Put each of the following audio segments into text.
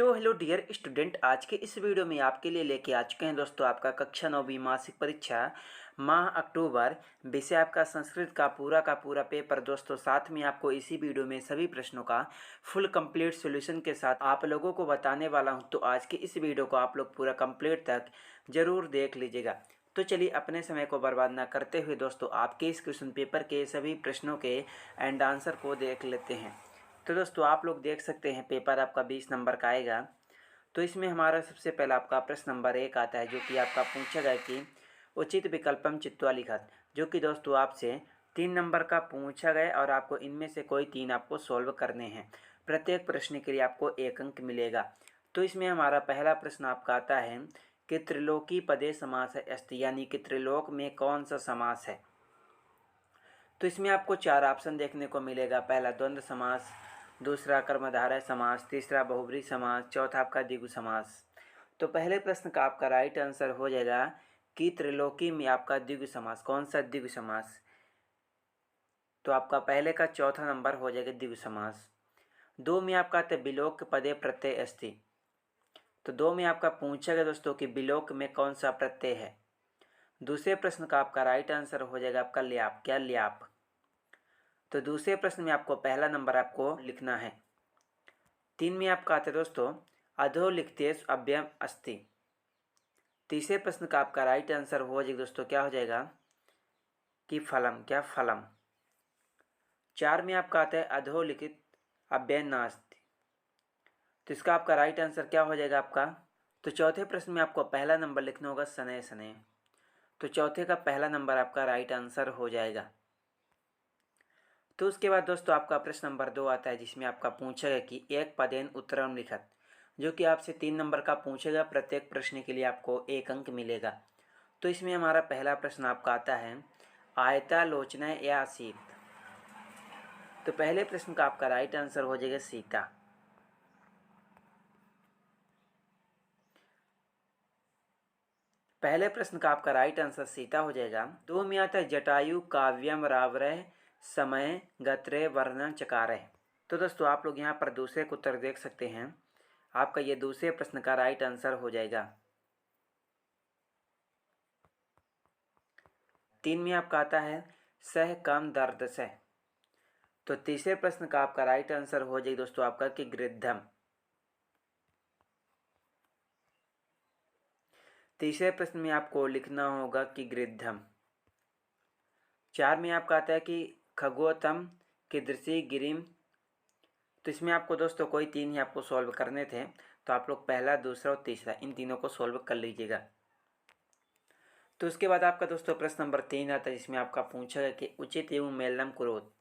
तो hello dear student, आज के इस वीडियो में आपके लिए लेके आ चुके हैं दोस्तों आपका कक्षा 9वीं मासिक परीक्षा माह अक्टूबर। विषय आपका संस्कृत का पूरा पेपर दोस्तों। साथ में आपको इसी वीडियो में सभी प्रश्नों का फुल कंप्लीट सॉल्यूशन के साथ आप लोगों को बताने वाला हूं। तो आज की इस वीडियो को आप लोग पूरा कंप्लीट तक जरूर देख लीजिएगा। तो चलिए अपने समय को बर्बाद ना करते हुए दोस्तों आपके इस क्वेश्चन पेपर के सभी प्रश्नों के एंड आंसर को देख लेते हैं। तो दोस्तों आप लोग देख सकते हैं पेपर आपका 20 नंबर का आएगा। तो इसमें हमारा सबसे पहला आपका प्रश्न नंबर 1 आता है, जो कि आपका पूछा गया कि उचित विकल्पम चित्वा लिखत, जो कि दोस्तों आपसे 3 नंबर का पूछा गया और आपको इनमें से कोई 3 आपको सॉल्व करने हैं। प्रत्येक प्रश्न के लिए आपको 1 अंक मिलेगा। तो इसमें हमारा पहला प्रश्न आपका आता है कि त्रिलोकी पदे समास है अस्ति, यानी कि त्रिलोक में कौन सा समास है। तो इसमें आपको 4 ऑप्शन देखने को मिलेगा। पहला द्वंद्व समास, दूसरा कर्मधारय समास, तीसरा बहुब्रीहि समास, चौथा आपका द्विगु समास। तो पहले प्रश्न का आपका राइट आंसर हो जाएगा कि त्रिलोकी में आपका द्विगु समास। कौन सा द्विगु समास? तो आपका पहले का चौथा नंबर हो जाएगा द्विगु समास। 2 में आपका आता है बिलोक पदे प्रत्यय अस्ति। तो 2 में आपका पूछा गया दोस्तों कि बिलोक में कौन सा प्रत्यय है। दूसरे प्रश्न का आपका राइट आंसर हो जाएगा आपका ल्याप। क्या ल्याप? तो दूसरे प्रश्न में आपको पहला नंबर आपको लिखना है। 3 में आपका आता है दोस्तों अधोलिखितेषु अव्ययम अस्ति। तीसरे प्रश्न का आपका राइट आंसर हो जाएगा दोस्तों, क्या हो जाएगा कि फलम। क्या फलम? 4 में आपका आता है अधोलिखित अव्यय नास्ति। तो इसका आपका राइट आंसर क्या हो जाएगा आपका। तो चौथे प्रश्न में आपको पहला नंबर लिखना होगा शनैः शनैः। तो चौथे का पहला नंबर आपका राइट आंसर हो जाएगा। तो उसके बाद दोस्तों आपका प्रश्न नंबर 2 आता है, जिसमें आपका पूछेगा कि एक पदेन उत्तरम लिखत, जो कि आपसे 3 नंबर का पूछेगा। प्रत्येक प्रश्न के लिए आपको 1 अंक मिलेगा। तो इसमें हमारा पहला प्रश्न आपका आता है आयतालोचना या सीत। तो पहले प्रश्न का आपका राइट आंसर हो जाएगा सीता। पहले प्रश्न का आपका राइट आंसर सीता हो जाएगा। 2 में आता है जटायु काव्यम रावरः समय गत्रे वर्णन चकार। तो दोस्तों आप लोग यहाँ पर दूसरे का उत्तर देख सकते हैं। आपका ये दूसरे प्रश्न का राइट आंसर हो जाएगा। 3 में आपका आता है सह कम दर्द से। तो तीसरे प्रश्न का आपका राइट आंसर हो जाएगा दोस्तों आपका कि गृद्धम। तीसरे प्रश्न में आपको लिखना होगा कि गृद्धम। 4 में आपका आता है कि खगोतम कीदृशी गिरिम। तो इसमें आपको दोस्तों कोई 3 ही आपको सॉल्व करने थे। तो आप लोग पहला, दूसरा और तीसरा इन तीनों को सॉल्व कर लीजिएगा। तो उसके बाद आपका दोस्तों प्रश्न नंबर 3 आता है, जिसमें आपका पूछा गया कि उचित एवं मेलनम कुरोत,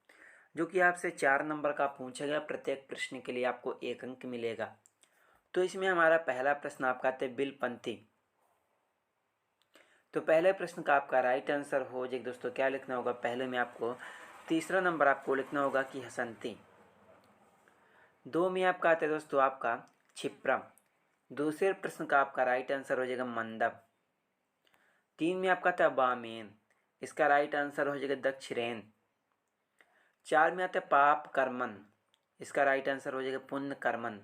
जो कि आपसे 4 नंबर का पूछा गया। प्रत्येक प्रश्न के लिए आपको 1 अंक मिलेगा। तो इसमें हमारा पहला प्रश्न आपका आता है बिलपंथी। तो पहले प्रश्न का आपका राइट आंसर हो जाएगा दोस्तों, क्या लिखना होगा। पहले में आपको तीसरा नंबर आपको लिखना होगा कि हसंती। 2 में आपका आता है दोस्तों आपका क्षिप्रम। दूसरे प्रश्न का आपका राइट आंसर हो जाएगा मंदम। 3 में आपका आता है बामेन। इसका राइट आंसर हो जाएगा दक्षिणेन। 4 में आता है पाप कर्मन। इसका राइट आंसर हो जाएगा पुण्य कर्मन।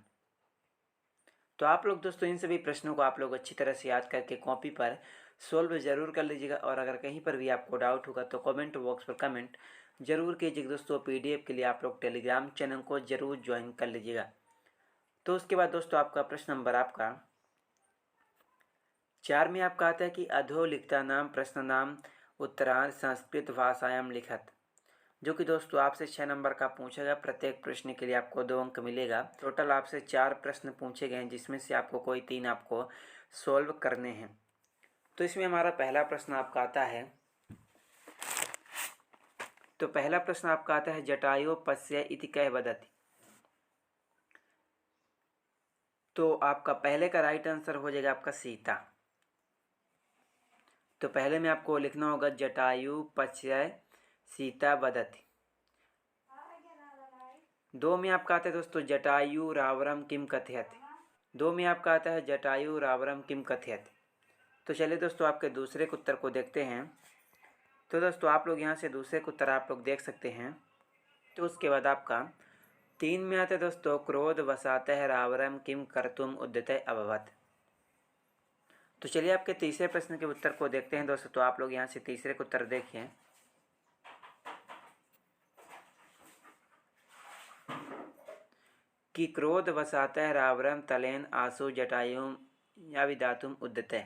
तो आप लोग दोस्तों इन सभी प्रश्नों को आप लोग अच्छी तरह से याद करके कॉपी पर सोल्व जरूर कर लीजिएगा। और अगर कहीं पर भी आपको डाउट होगा तो कमेंट बॉक्स पर कमेंट जरूर कीजिएगा दोस्तों। पीडीएफ के लिए आप लोग टेलीग्राम चैनल को जरूर ज्वाइन कर लीजिएगा। तो उसके बाद दोस्तों आपका प्रश्न नंबर आपका 4 में आपका आता है कि अधोलिखिता नाम प्रश्न नाम उत्तरांश संस्कृत भाषायाम लिखत, जो कि दोस्तों आपसे 6 नंबर का पूछा गया। प्रत्येक प्रश्न के लिए आपको 2 अंक मिलेगा। टोटल आपसे 4 प्रश्न पूछे गए हैं, जिसमें से आपको कोई 3 आपको सॉल्व करने हैं। तो इसमें हमारा पहला प्रश्न आपका आता है। तो पहला प्रश्न आपका आता है जटायु पश्य इति कह वदति। तो आपका पहले का राइट आंसर हो जाएगा आपका सीता। तो पहले में आपको लिखना होगा जटायु पश्य सीता वदति। 2 में आपका आता है दोस्तों जटायु रावरम किम कथयति। 2 में आपका आता है जटायु रावरम किम कथयति। तो चलिए दोस्तों आपके दूसरे के उत्तर को देखते हैं। तो दोस्तों आप लोग यहाँ से दूसरे के उत्तर आप लोग देख सकते हैं। तो उसके बाद आपका 3 में आता है दोस्तों क्रोध वसातः रावणं किं कर्तुम् उद्यतः अभवत्। तो चलिए आपके तीसरे प्रश्न के उत्तर को देखते हैं दोस्तों। तो आप लोग यहाँ से तीसरे का उत्तर देखिए कि क्रोध वसातः रावणं तलेन आसु जटायुं याविदातुम उद्यतः।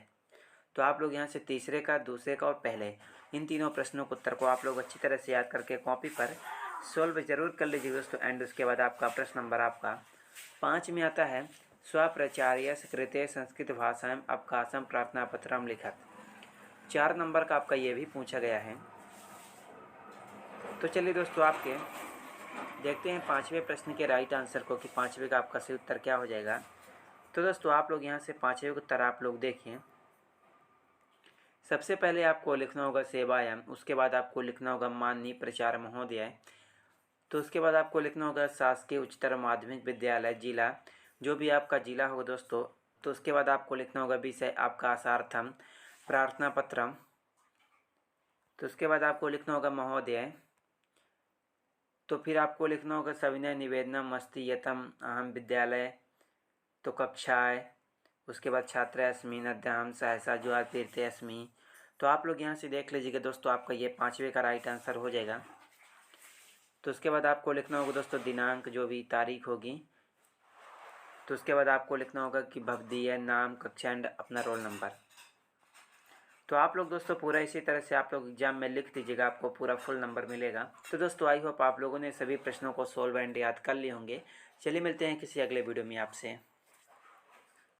तो आप लोग यहाँ से तीसरे का, दूसरे का और पहले इन तीनों प्रश्नों के उत्तर को आप लोग अच्छी तरह से याद करके कॉपी पर सॉल्व जरूर कर लीजिए दोस्तों। एंड उसके बाद आपका प्रश्न नंबर आपका 5 में आता है स्वप्रचार्य कृते संस्कृत भाषाएं अवकाशम प्रार्थना पत्रम लिखत। 4 नंबर का आपका ये भी पूछा गया है। तो चलिए दोस्तों आपके देखते हैं 5वें प्रश्न के राइट आंसर को कि 5वें का आपका सही उत्तर क्या हो जाएगा। तो दोस्तों आप लोग यहाँ से 5वें का उत्तर आप लोग देखिए। सबसे पहले आपको लिखना होगा सेवायाम, उसके बाद आपको लिखना होगा माननीय प्राचार्य महोदय, तो उसके बाद आपको लिखना होगा शासकीय उच्चतर माध्यमिक विद्यालय जिला, जो भी आपका जिला होगा दोस्तों। तो उसके बाद आपको लिखना होगा विषय आपका आसार्थम प्रार्थना पत्रम। तो उसके बाद आपको लिखना होगा महोदय। तो फिर आपको लिखना होगा सविनय निवेदनम अस्ति यतम अहम विद्यालय, तो कक्षाएँ। उसके बाद छात्र अस्मि नद्याम सहसा जुआ तीर्थे अस्मि। तो आप लोग यहाँ से देख लीजिएगा दोस्तों, आपका ये 5वें का राइट आंसर हो जाएगा। तो उसके बाद आपको लिखना होगा दोस्तों दिनांक, जो भी तारीख होगी। तो उसके बाद आपको लिखना होगा कि भवदीय नाम, कक्षा एंड अपना रोल नंबर। तो आप लोग दोस्तों पूरा इसी तरह से आप लोग एग्जाम में लिख दीजिएगा, आपको पूरा फुल नंबर मिलेगा। तो दोस्तों आई होप आप लोगों ने सभी प्रश्नों को सोल्व एंड याद कर लिए होंगे। चलिए मिलते हैं किसी अगले वीडियो में आपसे।